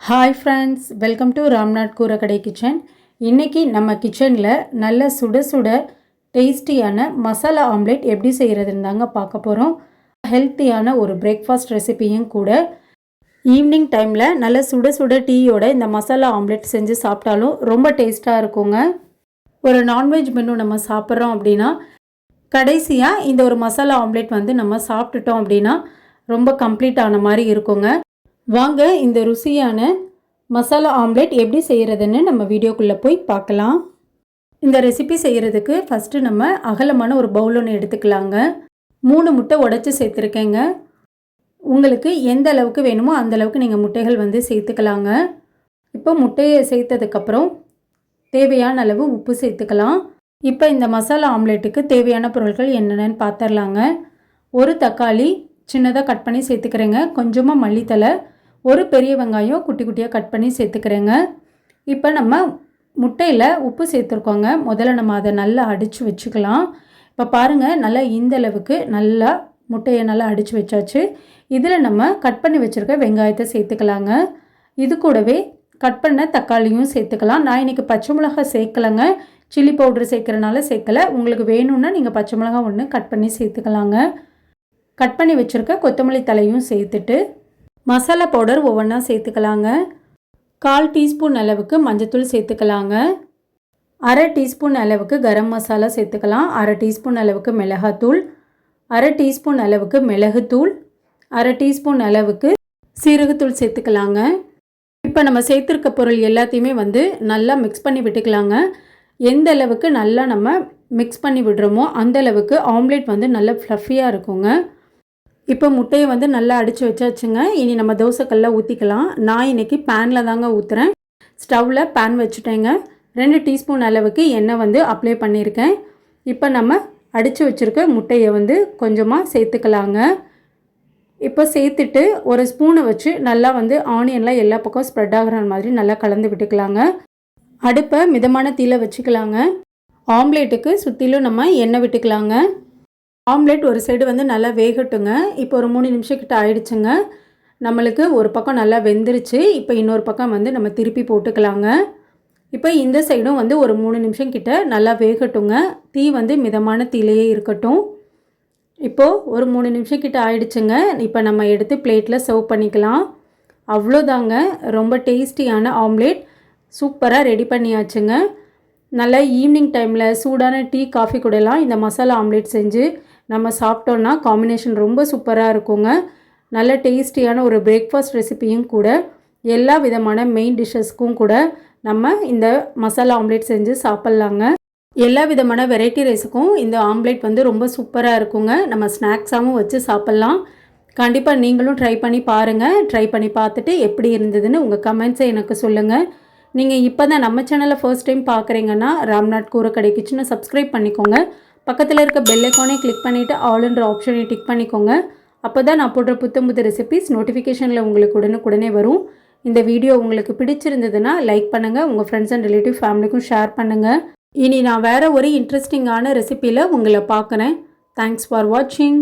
Hi friends, welcome to Ramnath கூரக்கடை kitchen. இன்றைக்கி நம்ம கிச்சனில் நல்ல சுட சுட டேஸ்டியான மசாலா ஆம்லேட் எப்படி செய்கிறதுன்னு தாங்க பார்க்க போகிறோம். ஹெல்த்தியான ஒரு பிரேக்ஃபாஸ்ட் ரெசிபியும் கூட. ஈவினிங் டைமில் நல்ல சுட சுட டீயோட இந்த மசாலா ஆம்லேட் செஞ்சு சாப்பிட்டாலும் ரொம்ப டேஸ்ட்டாக இருக்குங்க. ஒரு நான்வெஜ் மெனு நம்ம சாப்பிட்றோம் அப்படின்னா கடைசியாக இந்த ஒரு மசாலா ஆம்லேட் நம்ம சாப்பிட்டுட்டோம் அப்படின்னா ரொம்ப கம்ப்ளீட் ஆன மாதிரி இருக்குங்க. வாங்க இந்த ருசியான மசாலா ஆம்லேட் எப்படி செய்கிறதுன்னு நம்ம வீடியோக்குள்ளே போய் பார்க்கலாம். இந்த ரெசிபி செய்கிறதுக்கு ஃபஸ்ட்டு நம்ம அகலமான ஒரு பவுல் ஒன்று எடுத்துக்கலாங்க. 3 முட்டை உடைச்சி சேர்த்துருக்கேங்க. உங்களுக்கு எந்த அளவுக்கு வேணுமோ அந்த அளவுக்கு நீங்கள் முட்டைகள் சேர்த்துக்கலாங்க. இப்போ முட்டையை சேர்த்ததுக்கப்புறம் தேவையான அளவு உப்பு சேர்த்துக்கலாம். இப்போ இந்த மசாலா ஆம்லேட்டுக்கு தேவையான பொருட்கள் என்னென்னு பார்த்துடலாங்க. ஒரு தக்காளி சின்னதாக கட் பண்ணி சேர்த்துக்கிறேங்க. கொஞ்சமாக மல்லித்தலை, ஒரு பெரிய வெங்காயம் குட்டி குட்டியாக கட் பண்ணி சேர்த்துக்கிறேங்க. இப்போ நம்ம முட்டையில் உப்பு சேர்த்துருக்கோங்க. முதல்ல நம்ம அதை நல்லா அடித்து வச்சுக்கலாம். இப்போ பாருங்கள், நல்லா இந்த அளவுக்கு நல்லா முட்டையை நல்லா அடித்து வச்சாச்சு. இதில் நம்ம கட் பண்ணி வச்சுருக்க வெங்காயத்தை சேர்த்துக்கலாங்க. இது கூடவே கட் பண்ண தக்காளியும் சேர்த்துக்கலாம். நான் இன்றைக்கி பச்சை மிளகாய் சேர்க்கலைங்க, சில்லி பவுட்ரு சேர்க்குறனால சேர்க்கலை. உங்களுக்கு வேணும்னா நீங்கள் பச்சை மிளகாய் ஒன்று கட் பண்ணி சேர்த்துக்கலாங்க. கட் பண்ணி வச்சுருக்க கொத்தமல்லி தலையும் சேர்த்துட்டு மசாலா பவுடர் ஒவ்வொன்றா சேர்த்துக்கலாங்க. 1/4 டீஸ்பூன் அளவுக்கு மஞ்சத்தூள் சேர்த்துக்கலாங்க. 1/2 டீஸ்பூன் அளவுக்கு கரம் மசாலா சேர்த்துக்கலாம். 1/2 டீஸ்பூன் அளவுக்கு மிளகாத்தூள், 1/2 டீஸ்பூன் அளவுக்கு மிளகுத்தூள், 1/2 டீஸ்பூன் அளவுக்கு சீரகத்தூள் சேர்த்துக்கலாங்க. இப்போ நம்ம சேர்த்துருக்க பொருள் எல்லாத்தையுமே நல்லா மிக்ஸ் பண்ணி விட்டுக்கலாங்க. எந்த அளவுக்கு நல்லா நம்ம மிக்ஸ் பண்ணி விடுறோமோ அந்த அளவுக்கு ஆம்லேட் நல்லா ஃப்ளஃபியாக இருக்குங்க. இப்போ முட்டையை நல்லா அடித்து வச்சாச்சுங்க. இனி நம்ம தோசைக்கல்ல ஊற்றிக்கலாம். நான் இன்றைக்கி பேனில் தாங்க ஊற்றுறேன். ஸ்டவ்வில் பேன் வச்சுட்டேங்க. 2 டீஸ்பூன் அளவுக்கு எண்ணெய் அப்ளை பண்ணியிருக்கேன். இப்போ நம்ம அடித்து வச்சுருக்க முட்டையை கொஞ்சமாக சேர்த்துக்கலாங்க. இப்போ சேர்த்துட்டு ஒரு ஸ்பூனை வச்சு நல்லா ஆனியன்லாம் எல்லா பக்கம் ஸ்ப்ரெட் ஆகிற மாதிரி நல்லா கலந்து விட்டுக்கலாங்க. அடுப்பை மிதமான தீயில வச்சுக்கலாங்க. ஆம்லேட்டுக்கு சுற்றிலும் நம்ம எண்ணெய் விட்டுக்கலாங்க. ஆம்லேட் ஒரு சைடு நல்லா வேகட்டுங்க. இப்போ ஒரு 3 நிமிஷம் கிட்ட ஆயிடுச்சுங்க. நம்மளுக்கு ஒரு பக்கம் நல்லா வெந்துருச்சு. இப்போ இன்னொரு பக்கம் நம்ம திருப்பி போட்டுக்கலாங்க. இப்போ இந்த சைடும் ஒரு 3 நிமிஷம் கிட்ட நல்லா வேகட்டுங்க. தீ மிதமான தீயிலேயே இருக்கட்டும். இப்போது ஒரு 3 நிமிஷம் கிட்ட ஆயிடுச்சுங்க. இப்போ நம்ம எடுத்து பிளேட்டில் சர்வ் பண்ணிக்கலாம். அவ்வளோதாங்க, ரொம்ப டேஸ்டியான ஆம்லேட் சூப்பராக ரெடி பண்ணியாச்சுங்க. நல்லா ஈவினிங் டைமில் சூடான டீ காஃபி கூடலாம் இந்த மசாலா ஆம்லேட் செஞ்சு நம்ம சாப்பிட்டோன்னா காம்பினேஷன் ரொம்ப சூப்பராக இருக்குங்க. நல்ல டேஸ்டியான ஒரு பிரேக்ஃபாஸ்ட் ரெசிபியும் கூட. எல்லா விதமான மெயின் டிஷ்ஷஸ்க்கும் கூட நம்ம இந்த மசாலா ஆம்லேட் செஞ்சு சாப்பிட்லாங்க. எல்லா விதமான வெரைட்டி ரைஸுக்கும் இந்த ஆம்லேட் ரொம்ப சூப்பராக இருக்குங்க. நம்ம ஸ்நாக்ஸாகவும் வச்சு சாப்பிட்லாம். கண்டிப்பாக நீங்களும் ட்ரை பண்ணி பாருங்கள். ட்ரை பண்ணி பார்த்துட்டு எப்படி இருந்ததுன்னு உங்கள் கமெண்ட்ஸை எனக்கு சொல்லுங்கள். நீங்கள் இப்போ தான் நம்ம சேனலை ஃபர்ஸ்ட் டைம் பார்க்குறீங்கன்னா ராம்நாத் கூரக்கடை கிச்சனை சப்ஸ்கிரைப் பண்ணிக்கோங்க. பக்கத்தில் இருக்க பெல் ஐக்கானை கிளிக் பண்ணிவிட்டு ஆல்ன்ற ஆப்ஷனை டிக் பண்ணிக்கோங்க. அப்போ தான் நான் போடுற புது ரெசிபிஸ் நோட்டிஃபிகேஷனில் உங்களுக்கு உடனுக்குடனே வரும். இந்த வீடியோ உங்களுக்கு பிடிச்சிருந்ததுன்னா லைக் பண்ணுங்கள். உங்கள் ஃப்ரெண்ட்ஸ் அண்ட் ரிலேட்டிவ் ஃபேமிலிக்கும் ஷேர் பண்ணுங்கள். இனி நான் வேறு ஒரு இன்ட்ரெஸ்டிங்கான ரெசிபியில் உங்களை பார்க்குறேன். தேங்க்ஸ் ஃபார் வாட்சிங்.